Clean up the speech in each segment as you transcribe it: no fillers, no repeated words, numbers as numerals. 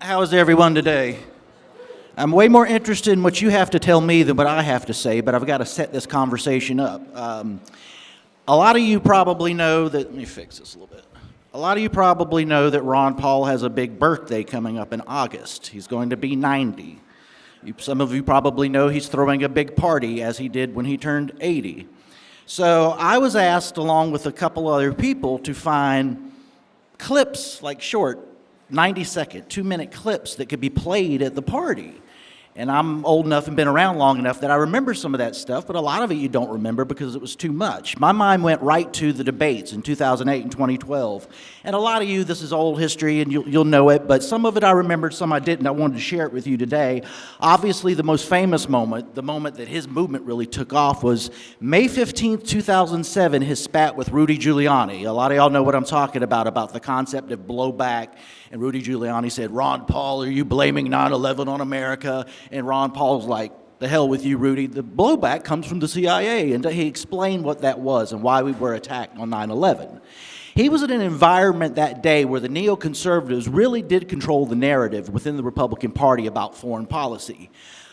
How is everyone today? I'm way more interested in what you have to tell me than what I have to say, but I've got to set this conversation up. A lot of you probably know that, let me fix this a little bit. A lot of you probably know that Ron Paul has a big birthday coming up in August. He's going to be 90. Some of you probably know he's throwing a big party as he did when he turned 80. So I was asked, along with a couple other people, to find clips, like short, 90-second, 2-minute clips that could be played at the party. And I'm old enough and been around long enough that I remember some of that stuff, but a lot of it you don't remember because it was too much. My mind went right to the debates in 2008 and 2012. And a lot of you, this is old history and you'll know it, but some of it I remembered, some I didn't. I wanted to share it with you today. Obviously, the most famous moment, the moment that his movement really took off, was May 15th, 2007, his spat with Rudy Giuliani. A lot of y'all know what I'm talking about the concept of blowback. And Rudy Giuliani said, "Ron Paul, are you blaming 9/11 on America?" And Ron Paul's like, "The hell with you, Rudy. The blowback comes from the CIA." And he explained what that was and why we were attacked on 9/11. He was in an environment that day where the neoconservatives really did control the narrative within the Republican Party about foreign policy.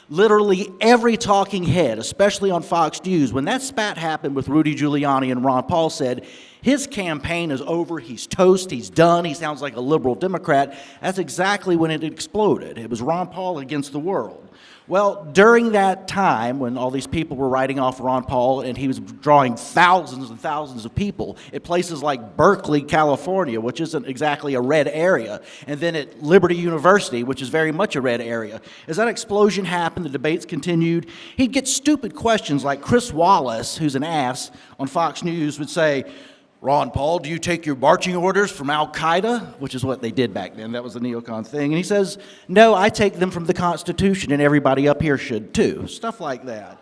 Literally every talking head, especially on Fox News, when that spat happened with Rudy Giuliani and Ron Paul, said his campaign is over, he's toast, he's done, he sounds like a liberal Democrat. That's exactly when it exploded. It was Ron Paul against the world. Well, during that time, when all these people were writing off Ron Paul and he was drawing thousands and thousands of people at places like Berkeley, California, which isn't exactly a red area, and then at Liberty University, which is very much a red area, as that explosion happened, the debates continued, he'd get stupid questions like Chris Wallace, who's an ass, on Fox News would say, "Ron Paul, do you take your marching orders from Al-Qaeda?" Which is what they did back then. That was the neocon thing. And he says, "No, I take them from the Constitution, and everybody up here should too." Stuff like that.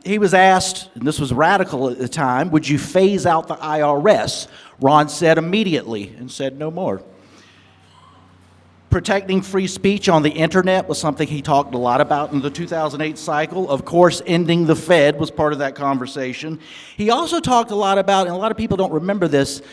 He was asked, and this was radical at the time, would you phase out the IRS? Ron said immediately and said no more. Protecting free speech on the internet was something he talked a lot about in the 2008 cycle. Of course, ending the Fed was part of that conversation. He also talked a lot about, and a lot of people don't remember this,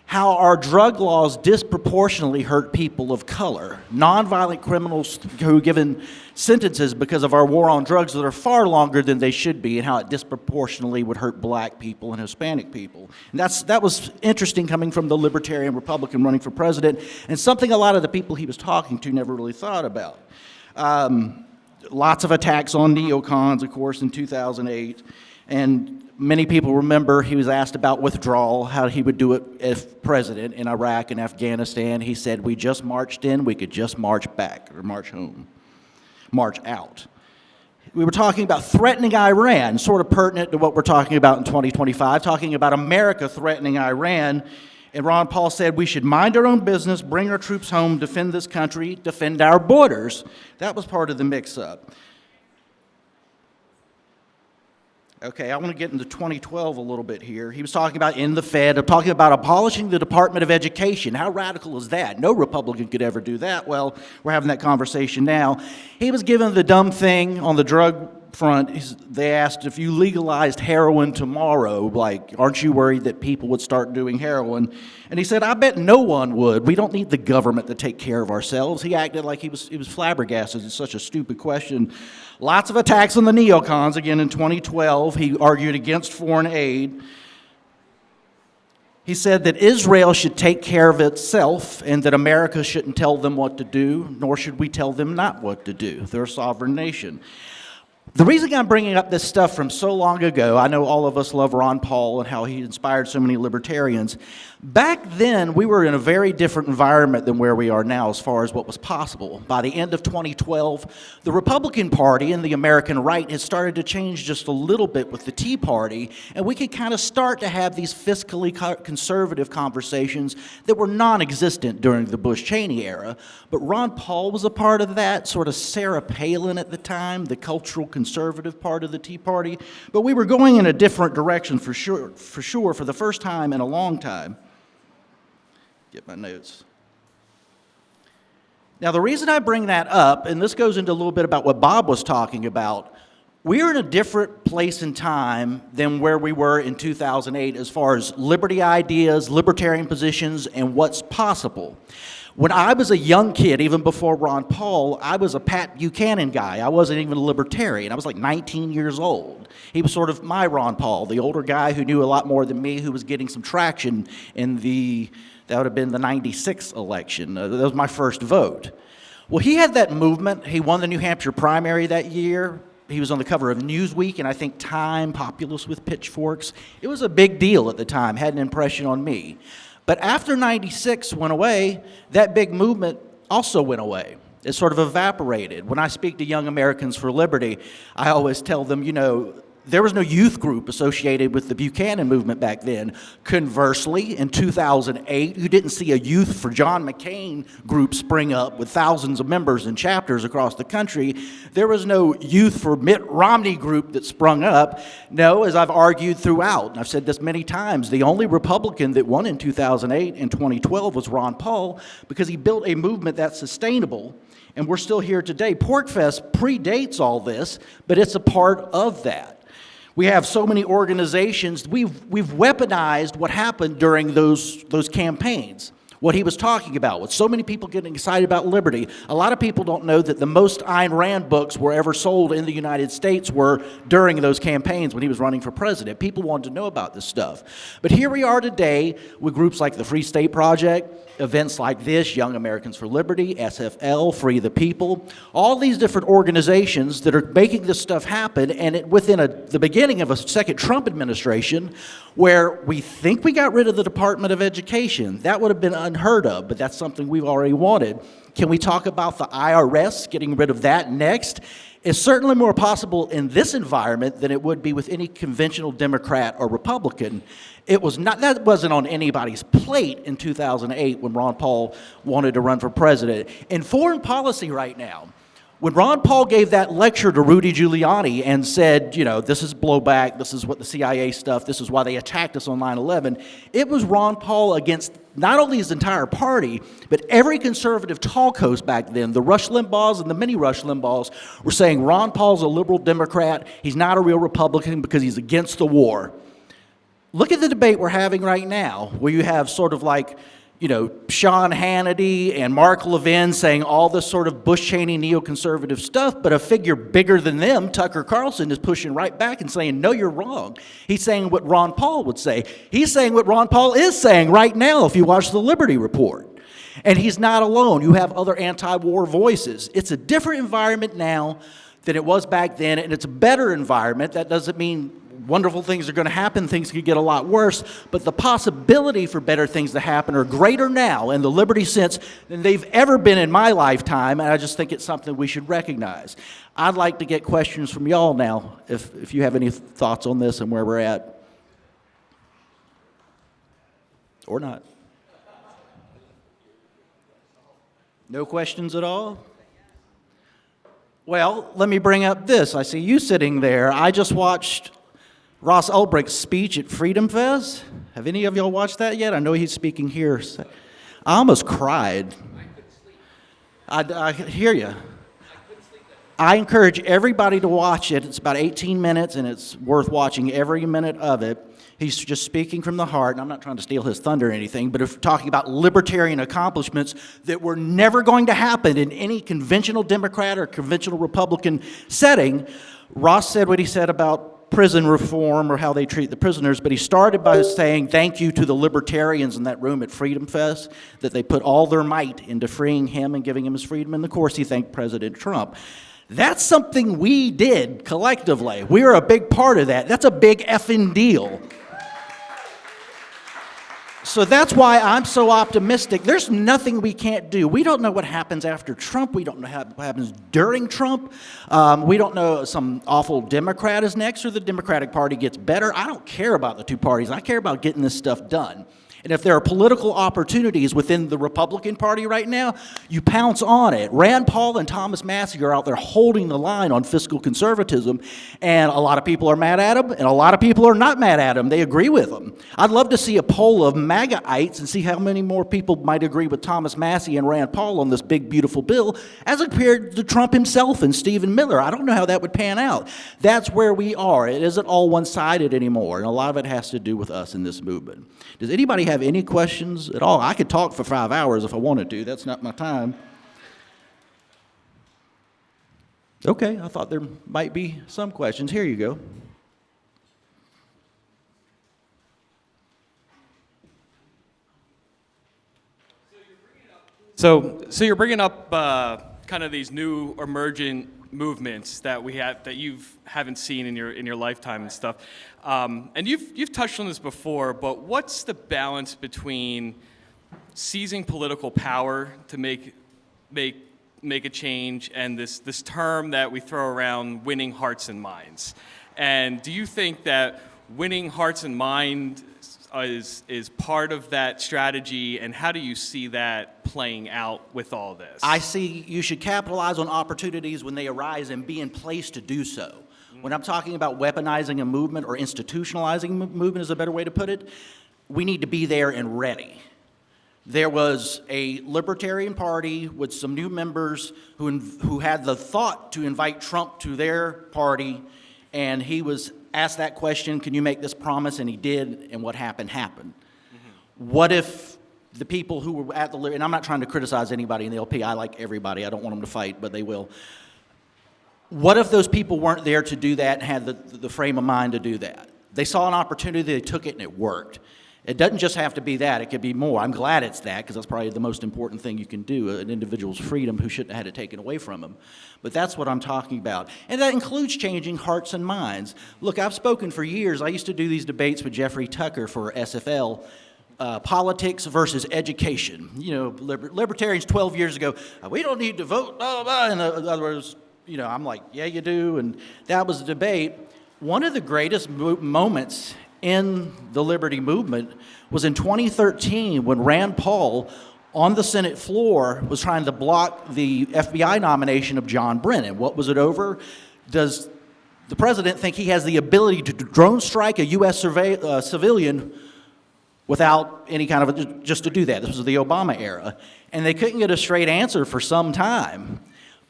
how our drug laws disproportionately hurt people of color. Nonviolent criminals who are given sentences because of our war on drugs that are far longer than they should be, and how it disproportionately would hurt black people and Hispanic people. And that was interesting coming from the libertarian Republican running for president, and something a lot of the people he was talking to never really thought about. Lots of attacks on neocons, of course, in 2008. And many people remember he was asked about withdrawal, how he would do it if president in Iraq and Afghanistan. He said, "We just marched in, we could just march back or march home, march out." We were talking about threatening Iran, sort of pertinent to what we're talking about in 2025, talking about America threatening Iran. And Ron Paul said we should mind our own business, bring our troops home, defend this country, defend our borders. That was part of the mix-up. Okay, I want to get into 2012 a little bit here. He was talking about in the Fed, talking about abolishing the Department of Education. How radical is that? No Republican could ever do that. Well, we're having that conversation now. He was given the dumb thing on the drug front. They asked, if you legalized heroin tomorrow, like, aren't you worried that people would start doing heroin? And he said, I bet no one would. We don't need the government to take care of ourselves. He acted like he was flabbergasted. It's such a stupid question. Lots of attacks on the neocons. Again, in 2012, he argued against foreign aid. He said that Israel should take care of itself and that America shouldn't tell them what to do, nor should we tell them not what to do. They're a sovereign nation. The reason I'm bringing up this stuff from so long ago, I know all of us love Ron Paul and how he inspired so many libertarians. Back then, we were in a very different environment than where we are now as far as what was possible. By the end of 2012, the Republican Party and the American right had started to change just a little bit with the Tea Party, and we could kind of start to have these fiscally conservative conversations that were non-existent during the Bush-Cheney era. But Ron Paul was a part of that, sort of Sarah Palin at the time, the cultural conservative part of the Tea Party. But we were going in a different direction for sure, for the first time in a long time. Get my notes. Now, the reason I bring that up, and this goes into a little bit about what Bob was talking about, We're in a different place and time than where we were in 2008 as far as liberty ideas, libertarian positions, and what's possible. When I was a young kid, even before Ron Paul, I was a Pat Buchanan guy. I wasn't even a libertarian. I was like 19 years old. He was sort of my Ron Paul, the older guy who knew a lot more than me, who was getting some traction in that would have been the 96 election. That was my first vote. Well, he had that movement. He won the New Hampshire primary that year. He was on the cover of Newsweek and I think Time, Populous with Pitchforks. It was a big deal at the time, had an impression on me. But after 96 went away, that big movement also went away. It sort of evaporated. When I speak to young Americans for Liberty, I always tell them, there was no youth group associated with the Buchanan movement back then. Conversely, in 2008, you didn't see a Youth for John McCain group spring up with thousands of members and chapters across the country. There was no Youth for Mitt Romney group that sprung up. No, as I've argued throughout, and I've said this many times, the only Republican that won in 2008 and 2012 was Ron Paul because he built a movement that's sustainable. And we're still here today. PorcFest predates all this, but it's a part of that. We have so many organizations. We've weaponized what happened during those campaigns, what he was talking about, with so many people getting excited about liberty. A lot of people don't know that the most Ayn Rand books were ever sold in the United States were during those campaigns when he was running for president. People wanted to know about this stuff. But here we are today with groups like the Free State Project, events like this, Young Americans for Liberty, SFL, Free the People, all these different organizations that are making this stuff happen, and within the beginning of a second Trump administration where we think we got rid of the Department of Education. That would have been unheard of, but that's something we've already wanted. Can we talk about the IRS, getting rid of that next? It's certainly more possible in this environment than it would be with any conventional Democrat or Republican. That wasn't on anybody's plate in 2008 when Ron Paul wanted to run for president. In foreign policy right now, when Ron Paul gave that lecture to Rudy Giuliani and said, this is blowback, this is what the CIA stuff, this is why they attacked us on 9/11, it was Ron Paul against not only his entire party, but every conservative talk host back then. The Rush Limbaughs and the mini Rush Limbaughs were saying Ron Paul's a liberal Democrat, he's not a real Republican because he's against the war. Look at the debate we're having right now, where you have sort of like, Sean Hannity and Mark Levin saying all this sort of Bush-Cheney neoconservative stuff, but a figure bigger than them, Tucker Carlson, is pushing right back and saying, no, you're wrong. He's saying what Ron Paul would say. He's saying what Ron Paul is saying right now if you watch the Liberty Report. And he's not alone. You have other anti-war voices. It's a different environment now than it was back then, and it's a better environment. That doesn't mean wonderful things are going to happen. Things could get a lot worse, but the possibility for better things to happen are greater now in the liberty sense than they've ever been in my lifetime, and I just think it's something we should recognize. I'd like to get questions from y'all now, if you have any thoughts on this and where we're at. Or not. No questions at all? Well, let me bring up this. I see you sitting there. I just watched Ross Ulbricht's speech at Freedom Fest. Have any of y'all watched that yet? I know he's speaking here. I almost cried. I hear you. I encourage everybody to watch it. It's about 18 minutes, and it's worth watching every minute of it. He's just speaking from the heart, and I'm not trying to steal his thunder or anything, but if talking about libertarian accomplishments that were never going to happen in any conventional Democrat or conventional Republican setting. Ross said what he said about prison reform or how they treat the prisoners, but he started by saying thank you to the libertarians in that room at Freedom Fest, that they put all their might into freeing him and giving him his freedom, and of course he thanked President Trump. That's something we did collectively. We were a big part of that. That's a big effing deal. So that's why I'm so optimistic. There's nothing we can't do. We don't know what happens after Trump. We don't know what happens during Trump. We don't know some awful Democrat is next or the Democratic Party gets better. I don't care about the two parties. I care about getting this stuff done. And if there are political opportunities within the Republican Party right now, you pounce on it. Rand Paul and Thomas Massie are out there holding the line on fiscal conservatism, and a lot of people are mad at them, and a lot of people are not mad at them. They agree with them. I'd love to see a poll of MAGAites and see how many more people might agree with Thomas Massie and Rand Paul on this big, beautiful bill as compared to Trump himself and Stephen Miller. I don't know how that would pan out. That's where we are. It isn't all one-sided anymore, and a lot of it has to do with us in this movement. Does anybody have any questions at all? I could talk for 5 hours if I wanted to. That's not my time. Okay, I thought there might be some questions. Here you go. So you're bringing up kind of these new emergent movements that we have that you haven't seen in your lifetime and stuff, and you've touched on this before. But what's the balance between seizing political power to make a change and this term that we throw around, winning hearts and minds? And do you think that winning hearts and minds is part of that strategy, and how do you see that playing out with all this? I see you should capitalize on opportunities when they arise and be in place to do so. When I'm talking about weaponizing a movement or institutionalizing a movement is a better way to put it, we need to be there and ready. There was a Libertarian Party with some new members who had the thought to invite Trump to their party, and he was asked that question, can you make this promise? And he did, and what happened, happened. Mm-hmm. What if the people who were at the, and I'm not trying to criticize anybody in the LP, I like everybody, I don't want them to fight, but they will. What if those people weren't there to do that and had the frame of mind to do that? They saw an opportunity, they took it, and it worked. It doesn't just have to be that, it could be more. I'm glad it's that, because that's probably the most important thing you can do, an individual's freedom who shouldn't have had it taken away from him. But that's what I'm talking about. And that includes changing hearts and minds. Look, I've spoken for years. I used to do these debates with Jeffrey Tucker for SFL, politics versus education. You know, libertarians 12 years ago, we don't need to vote, blah, blah, blah. In other words, you know, I'm like, yeah, you do. And that was the debate. One of the greatest moments in the liberty movement was in 2013 when Rand Paul on the Senate floor was trying to block the FBI nomination of John Brennan. What was it over? Does the president think he has the ability to drone strike a U.S. civilian without any kind of, just to do that? This was the Obama era. And they couldn't get a straight answer for some time.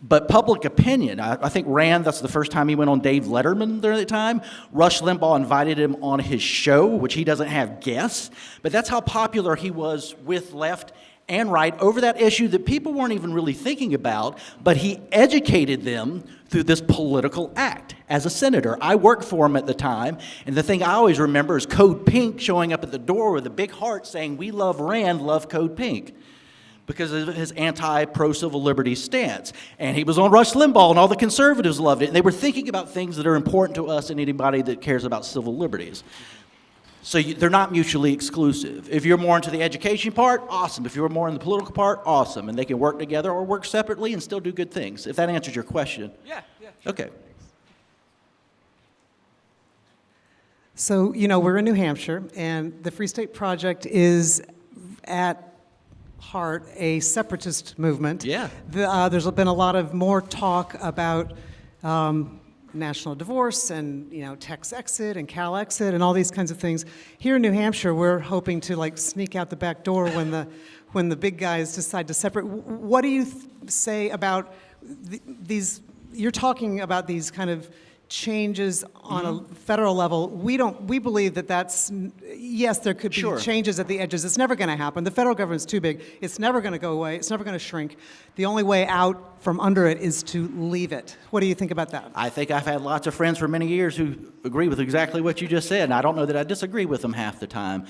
But public opinion, I think Rand, that's the first time he went on Dave Letterman during that time. Rush Limbaugh invited him on his show, which he doesn't have guests. But that's how popular he was with left and right over that issue that people weren't even really thinking about. But he educated them through this political act as a senator. I worked for him at the time. And the thing I always remember is Code Pink showing up at the door with a big heart saying, "We love Rand, love Code Pink," because of his anti-pro-civil liberties stance. And he was on Rush Limbaugh, and all the conservatives loved it. And they were thinking about things that are important to us and anybody that cares about civil liberties. So they're not mutually exclusive. If you're more into the education part, awesome. If you're more in the political part, awesome. And they can work together or work separately and still do good things, if that answers your question. Yeah. Sure. Okay. So, you know, we're in New Hampshire, and the Free State Project is at heart a separatist movement. Yeah. There's been a lot of more talk about national divorce and, you know, Tex exit and Cal exit and all these kinds of things. Here in New Hampshire, we're hoping to like sneak out the back door when the big guys decide to separate. What do you say about these? You're talking about these kind of changes on a federal level. We believe that that's, yes, there could be changes at the edges. It's never going to happen. The federal government's too big. It's never going to go away. It's never going to shrink. The only way out from under it is to leave it. What do you think about that? I think I've had lots of friends for many years who agree with exactly what you just said, and I don't know that I disagree with them half the time.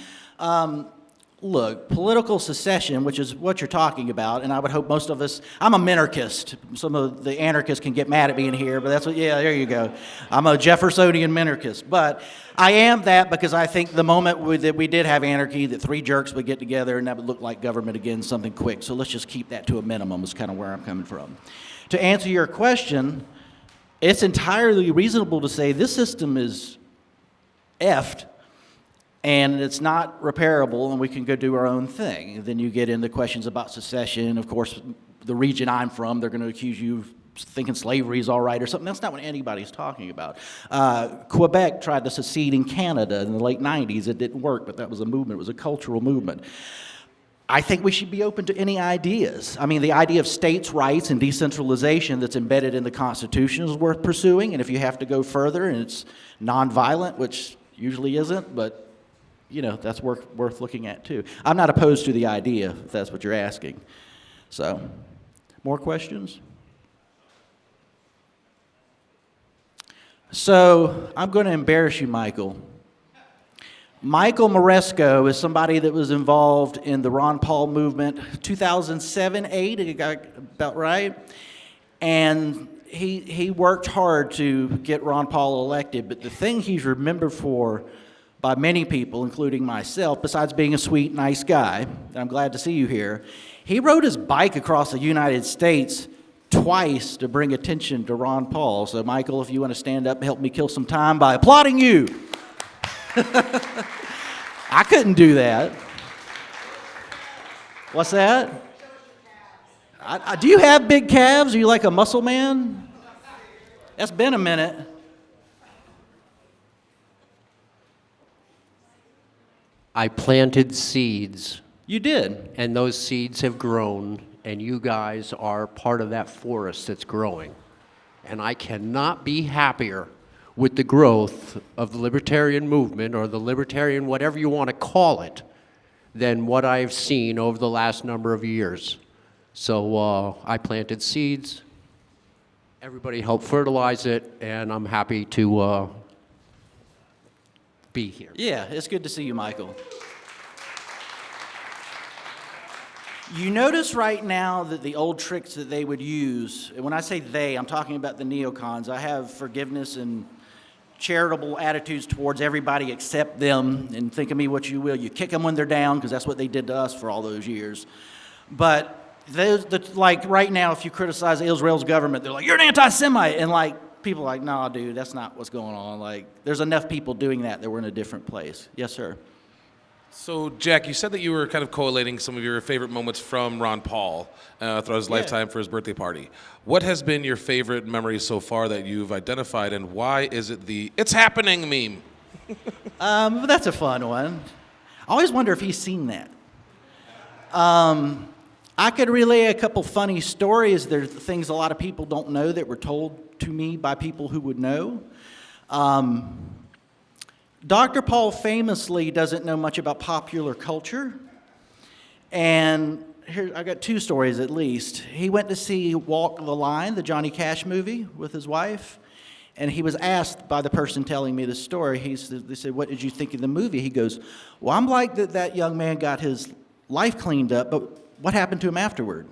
Look, political secession, which is what you're talking about, and I would hope most of us, I'm a minarchist. Some of the anarchists can get mad at me in here, but that's what, yeah, there you go. I'm a Jeffersonian minarchist. But I am that because I think the moment that we did have anarchy, that three jerks would get together and that would look like government again, something quick. So let's just keep that to a minimum is kind of where I'm coming from. To answer your question, it's entirely reasonable to say this system is effed. and it's not repairable, and we can go do our own thing. Then you get into questions about secession. Of course, the region I'm from, they're going to accuse you of thinking slavery is all right or something. That's not what anybody's talking about. Quebec tried to secede in Canada in the late 90s. It didn't work, but that was a movement. It was a cultural movement. I think we should be open to any ideas. I mean, the idea of states' rights and decentralization that's embedded in the Constitution is worth pursuing, and if you have to go further and it's nonviolent, which usually isn't, but, you know, that's worth looking at too. I'm not opposed to the idea, if that's what you're asking. So, more questions? So, I'm going to embarrass you, Michael. Michael Moresco is somebody that was involved in the Ron Paul movement 2007, 8, it got about right. And he worked hard to get Ron Paul elected, but the thing he's remembered for by many people, including myself, besides being a sweet, nice guy, and I'm glad to see you here, he rode his bike across the United States twice to bring attention to Ron Paul. So Michael, if you want to stand up and help me kill some time by applauding you. I couldn't do that. What's that? Do you have big calves? Are you like a muscle man? That's been a minute. I planted seeds, You did. and those seeds have grown, and you guys are part of that forest that's growing. And I cannot be happier with the growth of the libertarian movement, or the libertarian, whatever you want to call it, than what I've seen over the last number of years. So I planted seeds, everybody helped fertilize it, and I'm happy to be here. Yeah, it's good to see you, Michael. You notice right now that the old tricks that they would use, and when I say they, I'm talking about the neocons. I have forgiveness and charitable attitudes towards everybody except them, and think of me what you will. You kick them when they're down, because that's what they did to us for all those years. But like right now, if you criticize Israel's government, they're like, you're an anti-Semite, and like people are like, nah, dude, that's not what's going on. Like, there's enough people doing that we're in a different place. Yes, sir. So, Jack, you said that you were kind of collating some of your favorite moments from Ron Paul throughout his lifetime for his birthday party. What has been your favorite memory so far that you've identified, and why is it the "it's happening" meme? But that's a fun one. I always wonder if he's seen that. I could relay a couple funny stories. There's things a lot of people don't know that were told to me by people who would know. Dr. Paul famously doesn't know much about popular culture. And here, I got two stories at least. He went to see Walk the Line, the Johnny Cash movie, with his wife. And he was asked by the person telling me the story, they said, what did you think of the movie? He goes, well, I'm like that young man got his life cleaned up, but what happened to him afterward?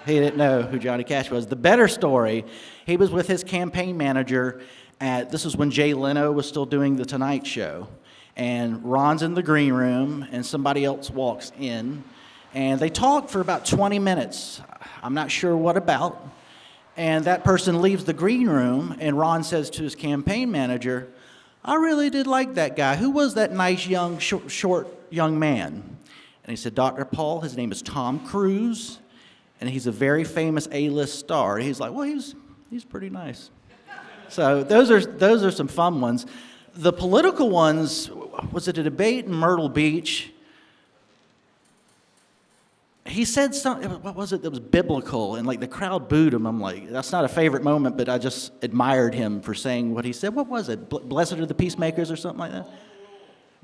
He didn't know who Johnny Cash was. The better story, he was with his campaign manager this is when Jay Leno was still doing The Tonight Show. And Ron's in the green room, and somebody else walks in. And they talk for about 20 minutes. I'm not sure what about. And that person leaves the green room, and Ron says to his campaign manager, I really did like that guy. Who was that nice, young, short young man? And he said, Dr. Paul, his name is Tom Cruise, and he's a very famous A-list star. And he's like, well, he's pretty nice. So those are some fun ones. The political ones, was it a debate in Myrtle Beach? He said something, what was it that was biblical, and like the crowd booed him. I'm like, that's not a favorite moment, but I just admired him for saying what he said. What was it? Blessed are the peacemakers or something like that?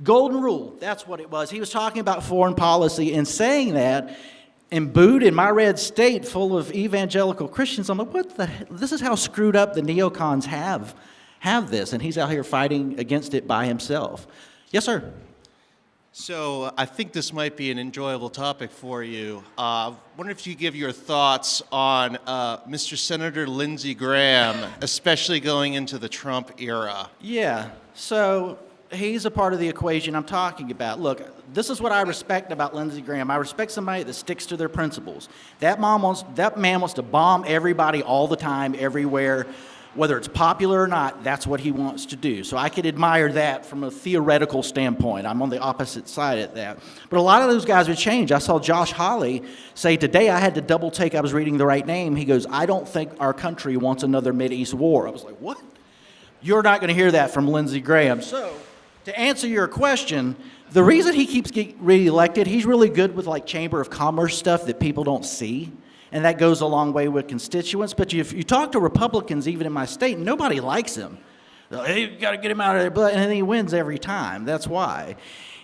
Golden rule, that's what it was. He was talking about foreign policy and saying that, and booed in my red state full of evangelical Christians. I'm like, what the hell? This is how screwed up the neocons have this, and he's out here fighting against it by himself. Yes, sir. So I think this might be an enjoyable topic for you. I wonder if you give your thoughts on Mr. Senator Lindsey Graham, especially going into the Trump era. Yeah, so he's a part of the equation I'm talking about. Look, this is what I respect about Lindsey Graham. I respect somebody that sticks to their principles. That man wants to bomb everybody all the time, everywhere. Whether it's popular or not, that's what he wants to do. So I could admire that from a theoretical standpoint. I'm on the opposite side of that. But a lot of those guys would change. I saw Josh Hawley say today, I had to double take, I was reading the right name. He goes, I don't think our country wants another Mideast war. I was like, what? You're not going to hear that from Lindsey Graham. So to answer your question, the reason he keeps getting reelected, he's really good with like Chamber of Commerce stuff that people don't see. And that goes a long way with constituents. But if you talk to Republicans, even in my state, nobody likes him. Hey, you got to get him out of there. And then he wins every time. That's why.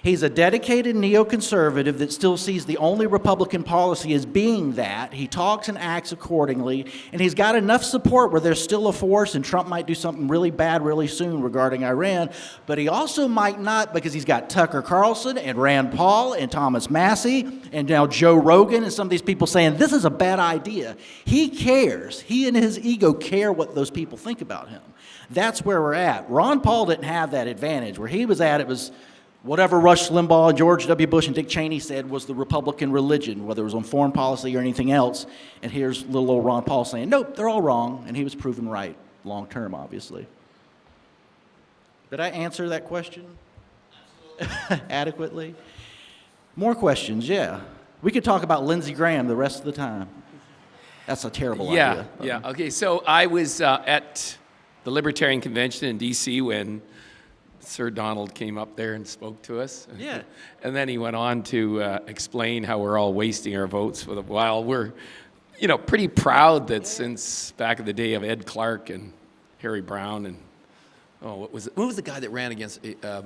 He's a dedicated neoconservative that still sees the only Republican policy as being that. He talks and acts accordingly. And he's got enough support where there's still a force, and Trump might do something really bad really soon regarding Iran. But he also might not, because he's got Tucker Carlson and Rand Paul and Thomas Massie and now Joe Rogan and some of these people saying this is a bad idea. He cares. He and his ego care what those people think about him. That's where we're at. Ron Paul didn't have that advantage. Where he was at, it was whatever Rush Limbaugh, George W. Bush, and Dick Cheney said was the Republican religion, whether it was on foreign policy or anything else. And here's little old Ron Paul saying, nope, they're all wrong. And he was proven right long term, obviously. Did I answer that question adequately? More questions, yeah. We could talk about Lindsey Graham the rest of the time. That's a terrible idea. Yeah. Okay, so I was at the Libertarian Convention in D.C. when Sir Donald came up there and spoke to us. Yeah. And then he went on to explain how we're all wasting our votes for the while. We're, pretty proud that since back in the day of Ed Clark and Harry Brown and, what was the guy that ran against, I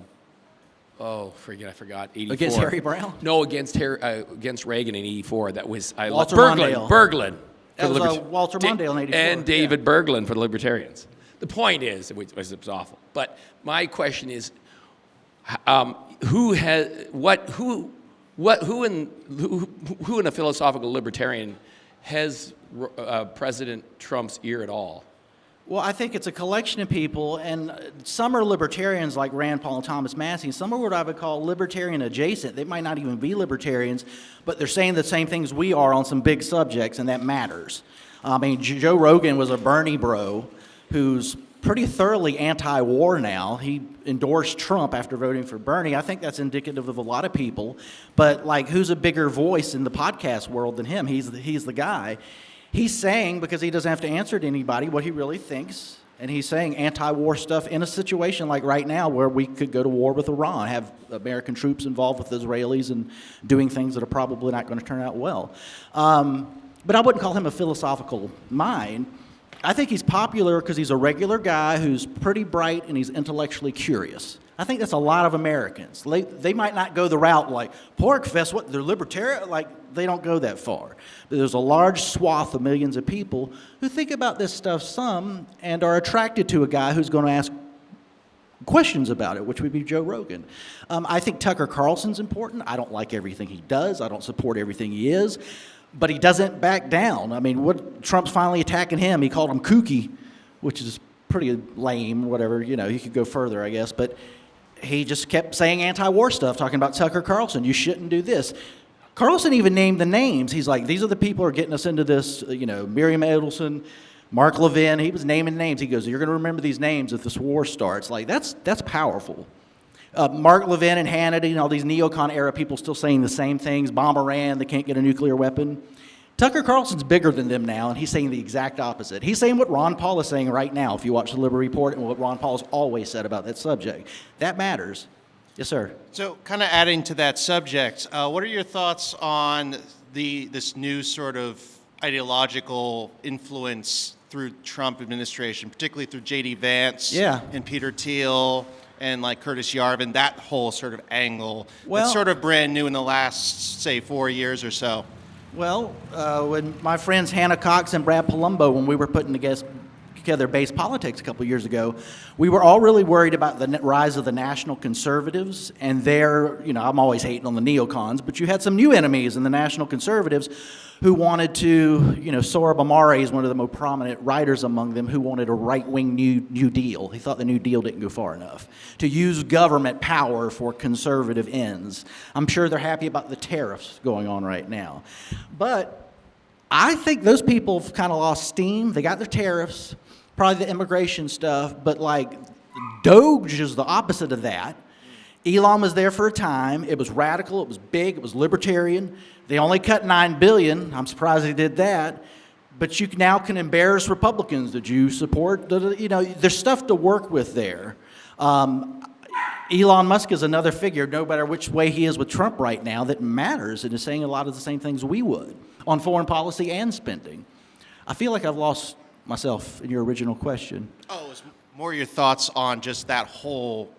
forgot, 84. Against Harry Brown? No, against Reagan in 84. That was, Walter Mondale. Berglund. That was Walter Mondale in 84. And David Berglund for the Libertarians. The point is, it was awful. But my question is, who in a philosophical libertarian has President Trump's ear at all? Well, I think it's a collection of people, and some are libertarians like Rand Paul and Thomas Massie. Some are what I would call libertarian adjacent. They might not even be libertarians, but they're saying the same things we are on some big subjects, and that matters. I mean, Joe Rogan was a Bernie bro who's pretty thoroughly anti-war now. He endorsed Trump after voting for Bernie. I think that's indicative of a lot of people. But, who's a bigger voice in the podcast world than him? He's the guy. He's saying, because he doesn't have to answer to anybody, what he really thinks. And he's saying anti-war stuff in a situation like right now where we could go to war with Iran, have American troops involved with Israelis and doing things that are probably not going to turn out well. But I wouldn't call him a philosophical mind. I think he's popular because he's a regular guy who's pretty bright and he's intellectually curious. I think that's a lot of Americans. They might not go the route like, Pork Fest, what, they're libertarian? They don't go that far. But there's a large swath of millions of people who think about this stuff some and are attracted to a guy who's going to ask questions about it, which would be Joe Rogan. I think Tucker Carlson's important. I don't like everything he does. I don't support everything he is. But he doesn't back down. I mean, Trump's finally attacking him. He called him kooky, which is pretty lame, whatever. He could go further, I guess. But he just kept saying anti-war stuff, talking about Tucker Carlson. You shouldn't do this. Carlson even named the names. He's like, these are the people who are getting us into this, Miriam Edelson, Mark Levin. He was naming names. He goes, you're going to remember these names if this war starts. That's powerful. Mark Levin and Hannity and all these neocon era people still saying the same things. Bomb Iran, they can't get a nuclear weapon. Tucker Carlson's bigger than them now, and he's saying the exact opposite. He's saying what Ron Paul is saying right now, if you watch the Liberty Report, and what Ron Paul's always said about that subject. That matters. Yes, sir. So kind of adding to that subject, what are your thoughts on this new sort of ideological influence through Trump administration, particularly through J.D. Vance and Peter Thiel and Curtis Yarvin, that whole sort of angle that's sort of brand new in the last, say, 4 years or so? Well, when my friends Hannah Cox and Brad Palumbo, when we were putting together Base Politics a couple years ago, we were all really worried about the rise of the national conservatives and I'm always hating on the neocons, but you had some new enemies in the national conservatives who wanted to, Sohrab Ahmari is one of the most prominent writers among them who wanted a right-wing New Deal. He thought the New Deal didn't go far enough to use government power for conservative ends. I'm sure they're happy about the tariffs going on right now. But I think those people have kind of lost steam. They got their tariffs, probably the immigration stuff, but like Doge is the opposite of that. Elon was there for a time. It was radical, it was big, it was libertarian. They only cut $9 billion. I'm surprised they did that. But you now can embarrass Republicans that you support. There's stuff to work with there. Elon Musk is another figure, no matter which way he is with Trump right now, that matters and is saying a lot of the same things we would on foreign policy and spending. I feel like I've lost myself in your original question. Oh, it was more your thoughts on just that whole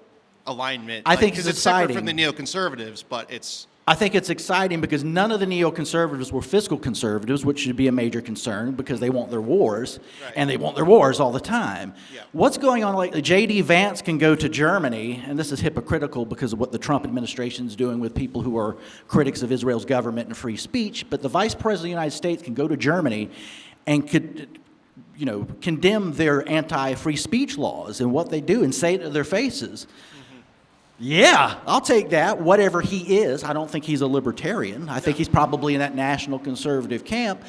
alignment. I think because it's it's separate exciting. from the neoconservatives, but it's... I think it's exciting because none of the neoconservatives were fiscal conservatives, which should be a major concern because they want their wars, Right. and they want their wars all the time. Yeah. What's going on lately? J.D. Vance can go to Germany, and this is hypocritical because of what the Trump administration is doing with people who are critics of Israel's government and free speech, but the Vice President of the United States can go to Germany and could condemn their anti-free speech laws and what they do and say it to their faces. Yeah, I'll take that, whatever he is. I don't think he's a libertarian. I think he's probably in that national conservative camp,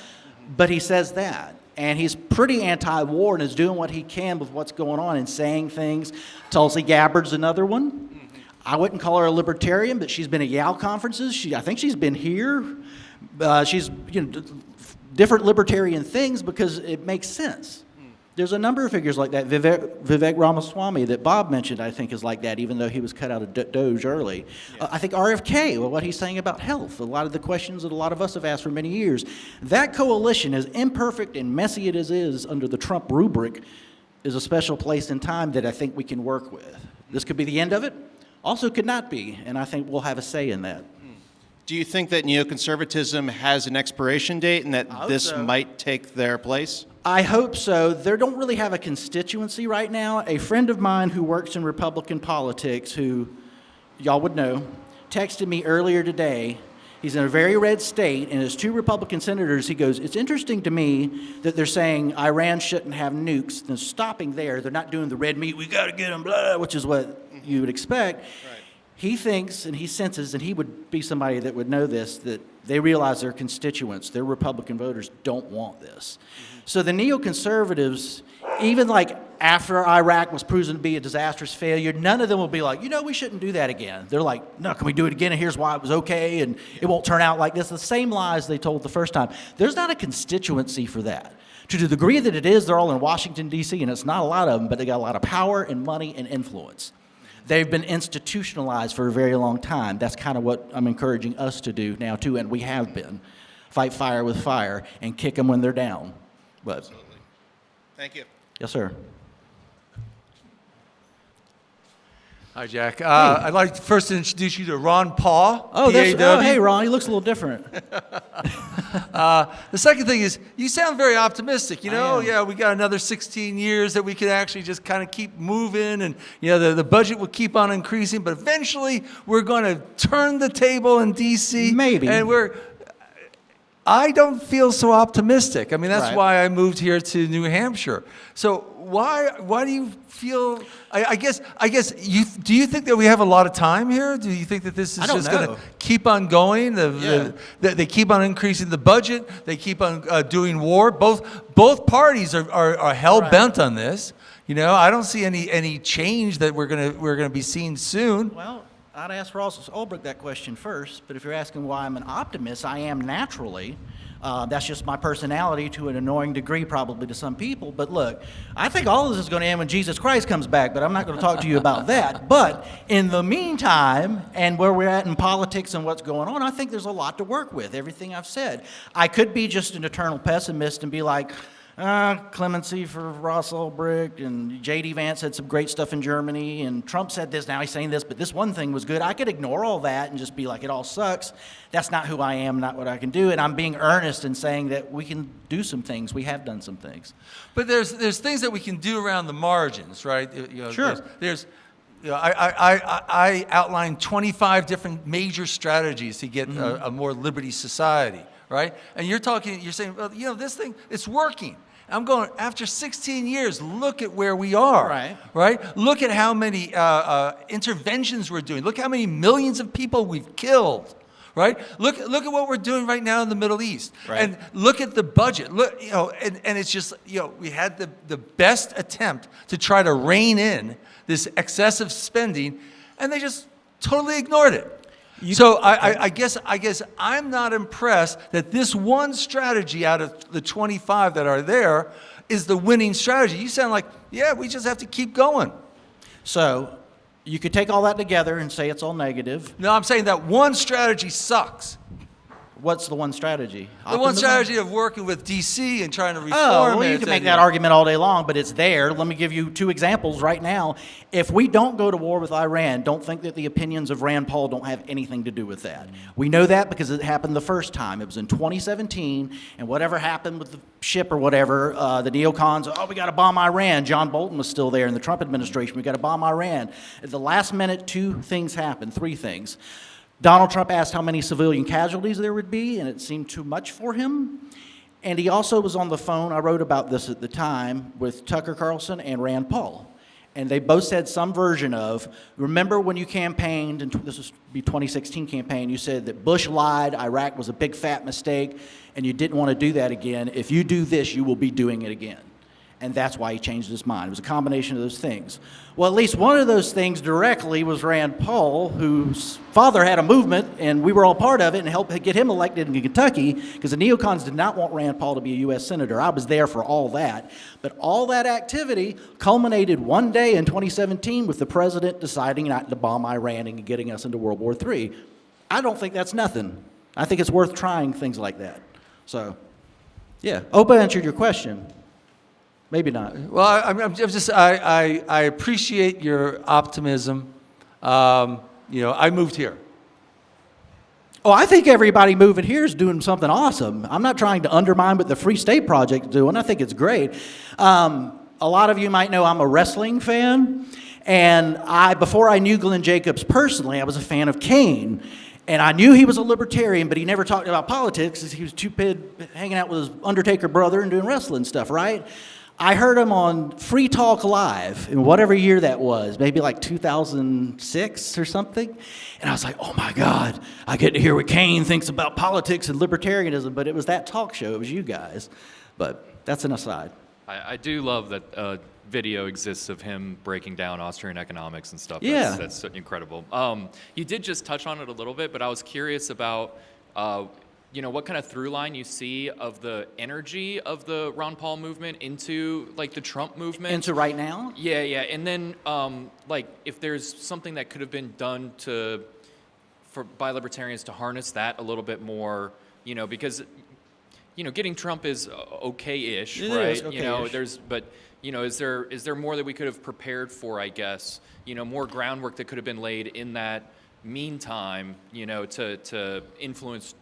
but he says that. And he's pretty anti-war and is doing what he can with what's going on and saying things. Tulsi Gabbard's another one. I wouldn't call her a libertarian, but she's been at Yale conferences. I think she's been here. She's different libertarian things because it makes sense. There's a number of figures like that. Vivek Ramaswamy that Bob mentioned, I think, is like that, even though he was cut out of Doge early. Yeah. I think RFK, what he's saying about health, a lot of the questions that a lot of us have asked for many years. That coalition, as imperfect and messy it is under the Trump rubric, is a special place in time that I think we can work with. This could be the end of it, also could not be, and I think we'll have a say in that. Do you think that neoconservatism has an expiration date and that this might take their place? I hope so. They don't really have a constituency right now. A friend of mine who works in Republican politics, who y'all would know, texted me earlier today. He's in a very red state, and his 2 Republican senators, he goes, it's interesting to me that they're saying Iran shouldn't have nukes. Then stopping there, they're not doing the red meat, we got to get them, blah, which is what you would expect. Right. He thinks and he senses, and he would be somebody that would know this, that they realize their constituents, their Republican voters, don't want this. Mm-hmm. So the neoconservatives, even like after Iraq was proven to be a disastrous failure, none of them will be like, we shouldn't do that again. They're like, no, can we do it again? And here's why it was okay, and it won't turn out like this. The same lies they told the first time. There's not a constituency for that. To the degree that it is, they're all in Washington, D.C., and it's not a lot of them, but they got a lot of power and money and influence. They've been institutionalized for a very long time. That's kind of what I'm encouraging us to do now, too, and we have been. Fight fire with fire and kick them when they're down. But, absolutely. Thank you. Yes, sir. Hi, Jack. I'd like to first introduce you to Ron Paul. Hey, Ron, he looks a little different. The second thing is, you sound very optimistic. Yeah, we got another 16 years that we can actually just kind of keep moving, and the budget will keep on increasing, but eventually we're going to turn the table in D.C. Maybe. And I don't feel so optimistic. I mean, that's Right. why I moved here to New Hampshire. So why do you feel? I guess do you think that we have a lot of time here? Do you think that this is just going to keep on going? They keep on increasing the budget. They keep on doing war. Both parties are hell bent on this. I don't see any change that we're gonna be seeing soon. Well, I'd ask Ross Ulbricht that question first, but if you're asking why I'm an optimist, I am naturally. That's just my personality to an annoying degree probably to some people. But look, I think all of this is going to end when Jesus Christ comes back, but I'm not going to talk to you about that. But in the meantime, and where we're at in politics and what's going on, I think there's a lot to work with, everything I've said. I could be just an eternal pessimist and be like, clemency for Ross Ulbricht, and J.D. Vance said some great stuff in Germany, and Trump said this, now he's saying this, but this one thing was good. I could ignore all that and just be like, it all sucks. That's not who I am, not what I can do, and I'm being earnest in saying that we can do some things. We have done some things. But there's things that we can do around the margins, right? Sure. I outlined 25 different major strategies to get a more liberty society, right? And you're saying, well, this thing, it's working. I'm going, after 16 years, look at where we are, right? Look at how many interventions we're doing. Look how many millions of people we've killed, right? Look at what we're doing right now in the Middle East, Right. and look at the budget. Look, and it's just, we had the best attempt to try to rein in this excessive spending, and they just totally ignored it. So I guess I'm not impressed that this one strategy out of the 25 that are there is the winning strategy. You sound like, yeah, we just have to keep going. So you could take all that together and say it's all negative. No, I'm saying that one strategy sucks. What's the one strategy? The one Optimism? strategy of working with D.C. and trying to reform Oh, well, it. you can make that argument all day long, but it's there. Let me give you 2 examples right now. If we don't go to war with Iran, don't think that the opinions of Rand Paul don't have anything to do with that. We know that because it happened the first time. It was in 2017, and whatever happened with the ship or whatever, the neocons, we got to bomb Iran. John Bolton was still there in the Trump administration. We got to bomb Iran. At the last minute, 2 things happened, 3 things. Donald Trump asked how many civilian casualties there would be, and it seemed too much for him. And he also was on the phone, I wrote about this at the time, with Tucker Carlson and Rand Paul. And they both said some version of, remember when you campaigned, and this was the 2016 campaign, you said that Bush lied, Iraq was a big fat mistake, and you didn't want to do that again. If you do this, you will be doing it again. And that's why he changed his mind. It was a combination of those things. Well, at least one of those things directly was Rand Paul, whose father had a movement, and we were all part of it, and helped get him elected in Kentucky, because the neocons did not want Rand Paul to be a U.S. senator. I was there for all that. But all that activity culminated one day in 2017 with the president deciding not to bomb Iran and getting us into World War III. I don't think that's nothing. I think it's worth trying things like that. So, yeah. Hope I answered your question. Maybe not. Well, I appreciate your optimism. I moved here. Oh, I think everybody moving here is doing something awesome. I'm not trying to undermine what the Free State Project is doing. I think it's great. A lot of you might know I'm a wrestling fan. And before I knew Glenn Jacobs personally, I was a fan of Kane. And I knew he was a libertarian, but he never talked about politics because he was too busy hanging out with his Undertaker brother and doing wrestling stuff, right? I heard him on Free Talk Live in whatever year that was, maybe like 2006 or something. And I was like, oh my God, I get to hear what Kane thinks about politics and libertarianism. But it was that talk show, it was you guys. But that's an aside. I do love that video exists of him breaking down Austrian economics and stuff. Yeah. That's incredible. You did just touch on it a little bit, but I was curious about what kind of through line you see of the energy of the Ron Paul movement into like the Trump movement. Into right now? Yeah. And then if there's something that could have been done by libertarians to harness that a little bit more, because getting Trump is okay-ish, It right? is okay-ish. Is there more that we could have prepared for, I guess? More groundwork that could have been laid in that meantime, to influence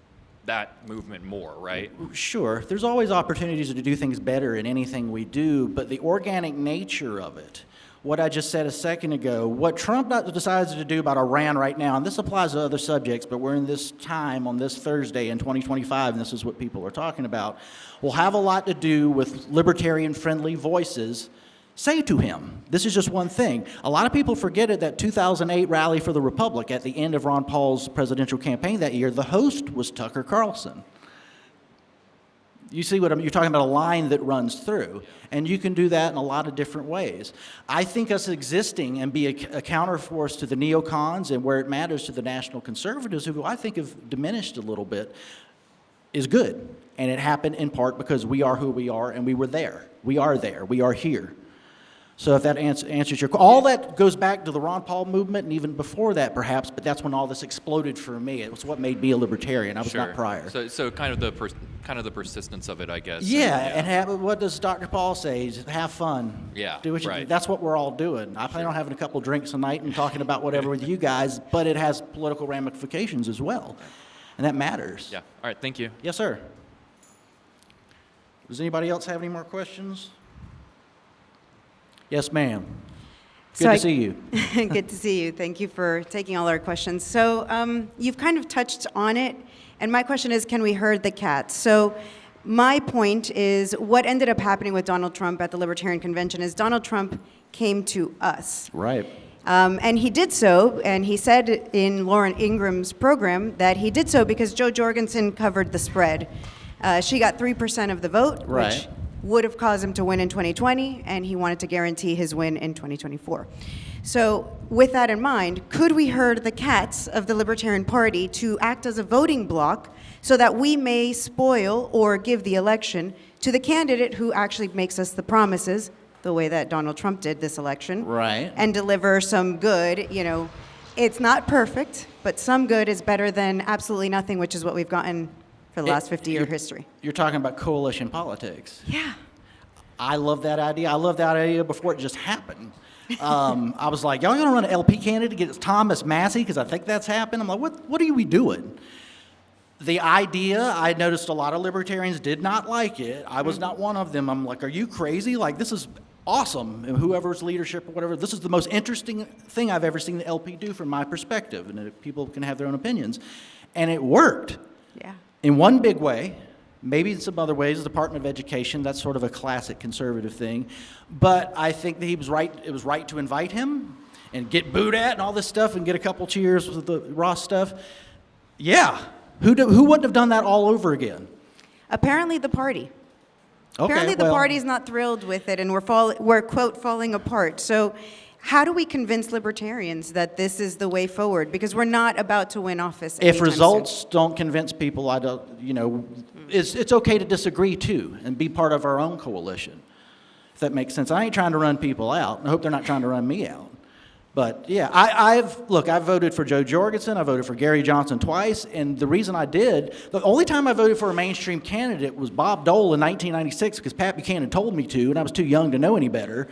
that movement more, right? Sure. There's always opportunities to do things better in anything we do, but the organic nature of it, what I just said a second ago, what Trump decides to do about Iran right now, and this applies to other subjects, but we're in this time on this Thursday in 2025, and this is what people are talking about, will have a lot to do with libertarian-friendly voices say to him. This is just one thing. A lot of people forget it, that 2008 rally for the Republic at the end of Ron Paul's presidential campaign that year, the host was Tucker Carlson. You see what you're talking about, a line that runs through. And you can do that in a lot of different ways. I think us existing and be a counterforce to the neocons and where it matters to the national conservatives, who I think have diminished a little bit, is good. And it happened in part because we are who we are and we were there. We are there. We are here. So if that answers your question, all that goes back to the Ron Paul movement and even before that perhaps, but that's when all this exploded for me. It was what made me a libertarian. I was not prior. So kind of the persistence of it, I guess. And what does Dr. Paul say? Have fun. Yeah, Do what you right. That's what we're all doing. I plan on having a couple drinks a night and talking about whatever with you guys, but it has political ramifications as well. And that matters. Yeah. All right. Thank you. Yes, sir. Does anybody else have any more questions? Yes, ma'am. Good to see you. Good to see you. Thank you for taking all our questions. So you've kind of touched on it, and my question is, can we herd the cats? So my point is, what ended up happening with Donald Trump at the Libertarian Convention is Donald Trump came to us. Right. And he did so, and he said in Lauren Ingram's program that he did so because Jo Jorgensen covered the spread. She got 3% of the vote, Right. which would have caused him to win in 2020, and he wanted to guarantee his win in 2024. So with that in mind, could we herd the cats of the Libertarian Party to act as a voting bloc so that we may spoil or give the election to the candidate who actually makes us the promises, the way that Donald Trump did this election, Right. and deliver some good? It's not perfect, but some good is better than absolutely nothing, which is what we've gotten for the last 50-year history. You're talking about coalition politics. Yeah. I love that idea. I love that idea before it just happened. I was like, y'all gonna run an LP candidate against Thomas Massie? Because I think that's happened. I'm like, what are we doing? The idea, I noticed a lot of libertarians did not like it. I was not one of them. I'm like, are you crazy? Like, this is awesome. And whoever's leadership or whatever, this is the most interesting thing I've ever seen the LP do from my perspective. And people can have their own opinions. And it worked. Yeah. In one big way, maybe in some other ways, the Department of Education, that's sort of a classic conservative thing. But I think that he was right. It was right to invite him and get booed at and all this stuff and get a couple cheers with the Ross stuff. Yeah. Who wouldn't have done that all over again? Apparently the party. Okay, Apparently the well, party's not thrilled with it, and we're, quote, falling apart. So how do we convince libertarians that this is the way forward? Because we're not about to win office if anytime results don't convince people, it's okay to disagree too and be part of our own coalition. If that makes sense. I ain't trying to run people out. I hope they're not trying to run me out. But yeah, I've voted for Jo Jorgensen. I voted for Gary Johnson twice, and the reason I did, the only time I voted for a mainstream candidate was Bob Dole in 1996 because Pat Buchanan told me to, and I was too young to know any better,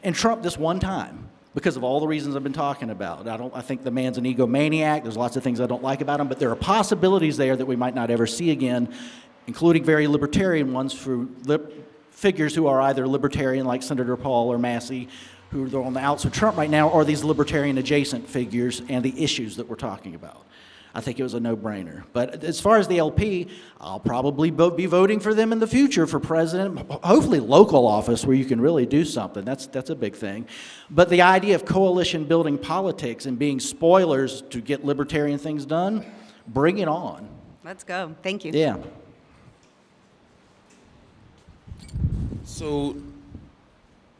and Trump this one time because of all the reasons I've been talking about. I think the man's an egomaniac. There's lots of things I don't like about him, but there are possibilities there that we might not ever see again, including very libertarian ones for figures who are either libertarian like Senator Paul or Massie, who are on the outs of Trump right now, or these libertarian adjacent figures and the issues that we're talking about. I think it was a no-brainer. But as far as the LP, I'll probably be voting for them in the future for president, hopefully local office where you can really do something. That's a big thing. But the idea of coalition building politics and being spoilers to get libertarian things done, bring it on. Let's go. Thank you. Yeah. So,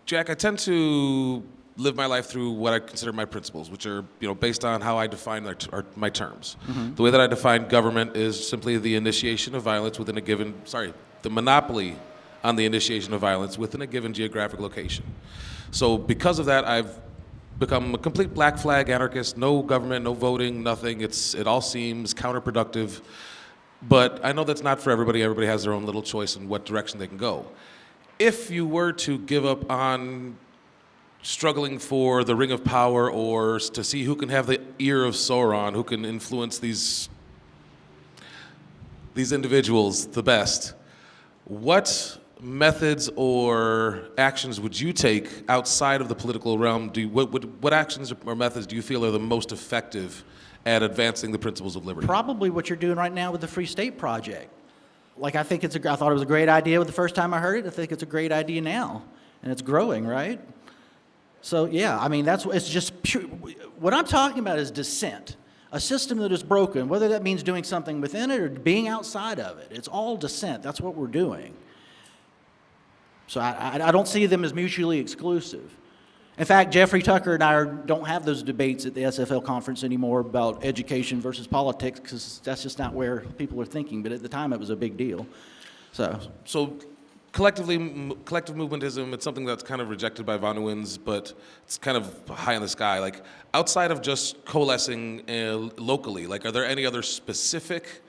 Jack, I tend to live my life through what I consider my principles, which are based on how I define my terms. Mm-hmm. The way that I define government is simply the initiation of violence within the monopoly on the initiation of violence within a given geographic location. So because of that, I've become a complete black flag anarchist. No government, no voting, nothing. It all seems counterproductive. But I know that's not for everybody. Everybody has their own little choice in what direction they can go. If you were to give up on struggling for the ring of power or to see who can have the ear of Sauron, who can influence these individuals the best, what methods or actions would you take outside of the political realm? What actions or methods do you feel are the most effective at advancing the principles of liberty? Probably what you're doing right now with the Free State Project. I thought it was a great idea the first time I heard it. I think it's a great idea now, and it's growing, right? So yeah, it's just pure. What I'm talking about is dissent, a system that is broken, whether that means doing something within it or being outside of it. It's all dissent. That's what we're doing. So I don't see them as mutually exclusive. In fact, Jeffrey Tucker and I don't have those debates at the SFL conference anymore about education versus politics because that's just not where people are thinking. But at the time, it was a big deal. So collective movementism, it's something that's kind of rejected by Vonuans, but it's kind of high in the sky. Outside of just coalescing locally, are there any other specific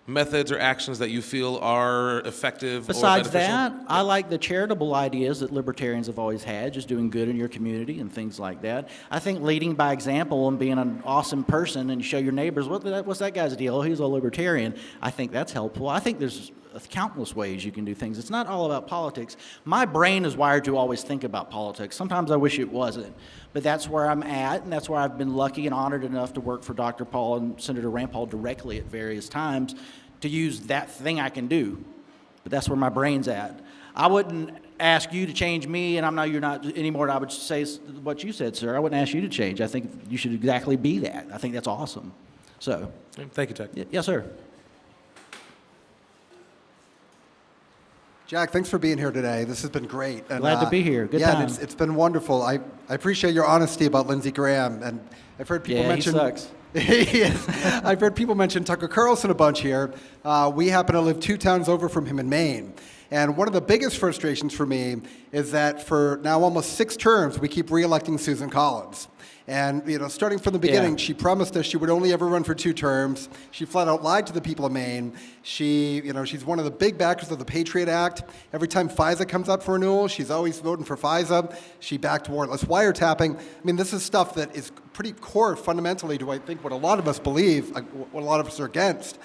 methods or actions that you feel are effective Besides or beneficial? that, I like the charitable ideas that libertarians have always had, just doing good in your community and things like that. I think leading by example and being an awesome person and show your neighbors, what's that guy's deal? Oh, he's a libertarian. I think that's helpful. I think there's countless ways you can do things. It's not all about politics. My brain is wired to always think about politics. Sometimes I wish it wasn't. But that's where I'm at, and that's where I've been lucky and honored enough to work for Dr. Paul and Senator Rand Paul directly at various times to use that thing I can do. But that's where my brain's at. I wouldn't ask you to change me, and I know you're not anymore. I would say what you said, sir. I wouldn't ask you to change. I think you should exactly be that. I think that's awesome. So, Thank you, Jack. yes, sir. Jack, thanks for being here today. This has been great. And, Glad to be here. Good yeah, time. It's been wonderful. I appreciate your honesty about Lindsey Graham, and I've heard people mention. He sucks. He is. I've heard people mention Tucker Carlson a bunch here. We happen to live 2 towns over from him in Maine. And one of the biggest frustrations for me is that for now almost 6 terms, we keep reelecting Susan Collins. And, starting from the beginning, she promised us she would only ever run for 2 terms. She flat out lied to the people of Maine. She's one of the big backers of the Patriot Act. Every time FISA comes up for renewal, she's always voting for FISA. She backed warrantless wiretapping. I mean, this is stuff that is pretty core fundamentally to, I think, what a lot of us believe, what a lot of us are against.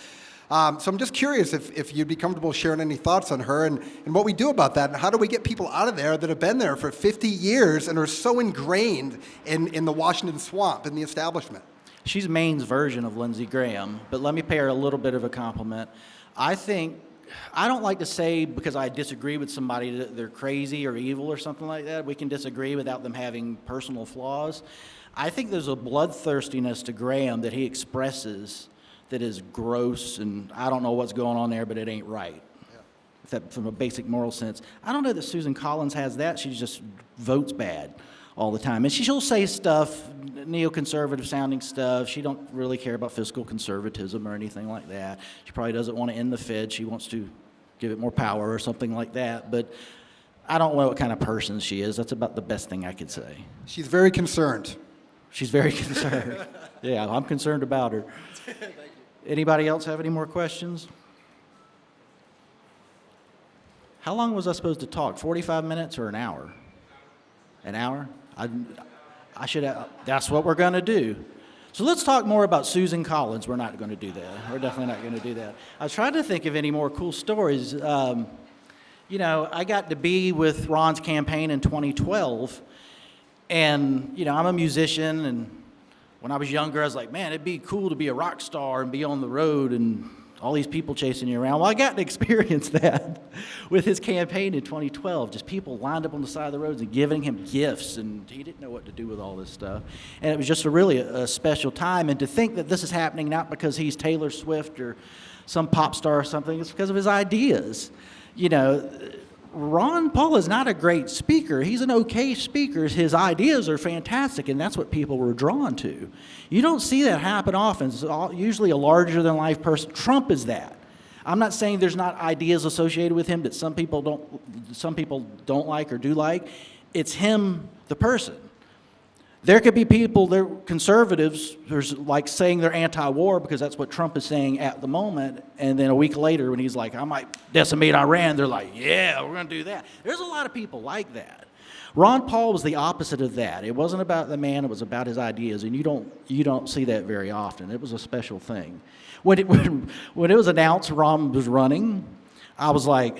So I'm just curious if you'd be comfortable sharing any thoughts on her and what we do about that, and how do we get people out of there that have been there for 50 years and are so ingrained in the Washington swamp, in the establishment? She's Maine's version of Lindsey Graham, but let me pay her a little bit of a compliment. I don't like to say because I disagree with somebody that they're crazy or evil or something like that. We can disagree without them having personal flaws. I think there's a bloodthirstiness to Graham that he expresses that is gross, and I don't know what's going on there, but it ain't right. That from a basic moral sense. I don't know that Susan Collins has that. She just votes bad all the time. And she'll say stuff, neoconservative sounding stuff. She don't really care about fiscal conservatism or anything like that. She probably doesn't want to end the Fed. She wants to give it more power or something like that. But I don't know what kind of person she is. That's about the best thing I could say. She's very concerned. She's very concerned. Yeah, I'm concerned about her. Anybody else have any more questions? How long was I supposed to talk? 45 minutes or an hour? An hour? I should have, that's what we're going to do. So let's talk more about Susan Collins. We're not going to do that. We're definitely not going to do that. I was trying to think of any more cool stories. I got to be with Ron's campaign in 2012, and, I'm a musician, and when I was younger, I was like, man, it'd be cool to be a rock star and be on the road and all these people chasing you around. Well, I got to experience that with his campaign in 2012. Just people lined up on the side of the roads and giving him gifts, and he didn't know what to do with all this stuff. And it was just a special time. And to think that this is happening not because he's Taylor Swift or some pop star or something, it's because of his ideas. Ron Paul is not a great speaker. He's an okay speaker. His ideas are fantastic, and that's what people were drawn to. You don't see that happen often. It's usually a larger-than-life person. Trump is that. I'm not saying there's not ideas associated with him that some people don't like or do like. It's him, the person. There could be people, they're conservatives, who's like saying they're anti-war because that's what Trump is saying at the moment, and then a week later when he's like, I might decimate Iran, they're like, yeah, we're going to do that. There's a lot of people like that. Ron Paul was the opposite of that. It wasn't about the man, it was about his ideas, and you don't see that very often. It was a special thing. When it was announced Ron was running, I was like,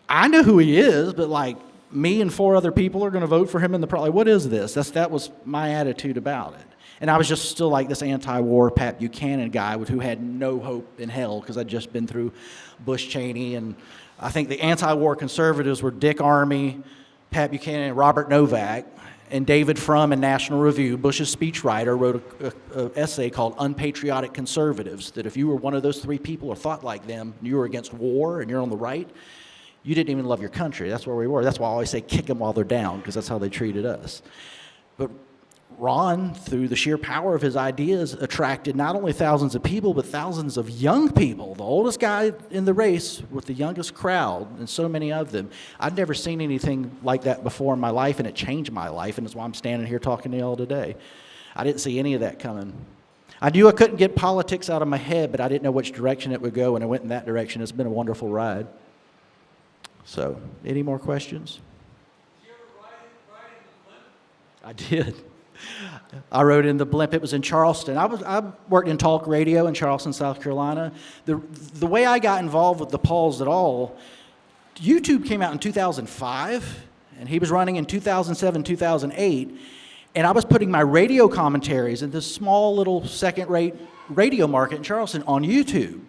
I know who he is, but like, me and 4 other people are going to vote for him in the primary. What is this? That was my attitude about it. And I was just still like this anti-war Pat Buchanan guy who had no hope in hell because I'd just been through Bush Cheney. And I think the anti-war conservatives were Dick Armey, Pat Buchanan, and Robert Novak. And David Frum in National Review, Bush's speechwriter, wrote an essay called Unpatriotic Conservatives, that if you were one of those 3 people or thought like them, you were against war and you're on the right, you didn't even love your country. That's where we were. That's why I always say kick them while they're down, because that's how they treated us. But Ron, through the sheer power of his ideas, attracted not only thousands of people, but thousands of young people. The oldest guy in the race with the youngest crowd, and so many of them. I'd never seen anything like that before in my life, and it changed my life, and that's why I'm standing here talking to y'all today. I didn't see any of that coming. I knew I couldn't get politics out of my head, but I didn't know which direction it would go, and I went in that direction. It's been a wonderful ride. So, any more questions? Did you ever ride in the blimp? I did. I rode in the blimp. It was in Charleston. I worked in talk radio in Charleston, South Carolina. The way I got involved with the Pauls at all, YouTube came out in 2005, and he was running in 2007, 2008, and I was putting my radio commentaries in this small little second-rate radio market in Charleston on YouTube.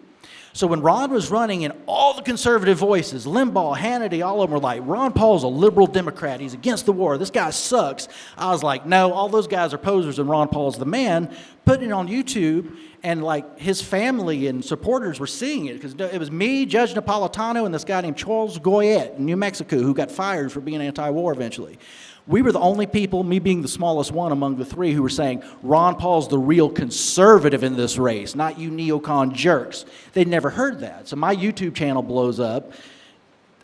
So when Ron was running, and all the conservative voices, Limbaugh, Hannity, all of them were like, Ron Paul's a liberal Democrat. He's against the war. This guy sucks. I was like, no, all those guys are posers, and Ron Paul's the man. Putting it on YouTube, and like his family and supporters were seeing it, because it was me, Judge Napolitano, and this guy named Charles Goyette in New Mexico who got fired for being anti-war eventually. We were the only people, me being the smallest one among the three, who were saying, Ron Paul's the real conservative in this race, not you neocon jerks. They'd never heard that. So my YouTube channel blows up.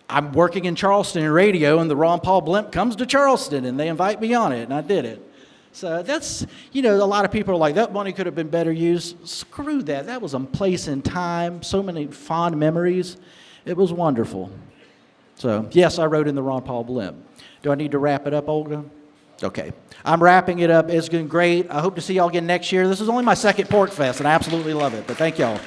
I'm working in Charleston in radio, and the Ron Paul blimp comes to Charleston, and they invite me on it, and I did it. So that's, a lot of people are like, that money could have been better used. Screw that. That was a place and time, so many fond memories. It was wonderful. So, yes, I rode in the Ron Paul blimp. Do I need to wrap it up, Olga? Okay. I'm wrapping it up. It's been great. I hope to see y'all again next year. This is only my second Pork Fest, and I absolutely love it. But thank y'all.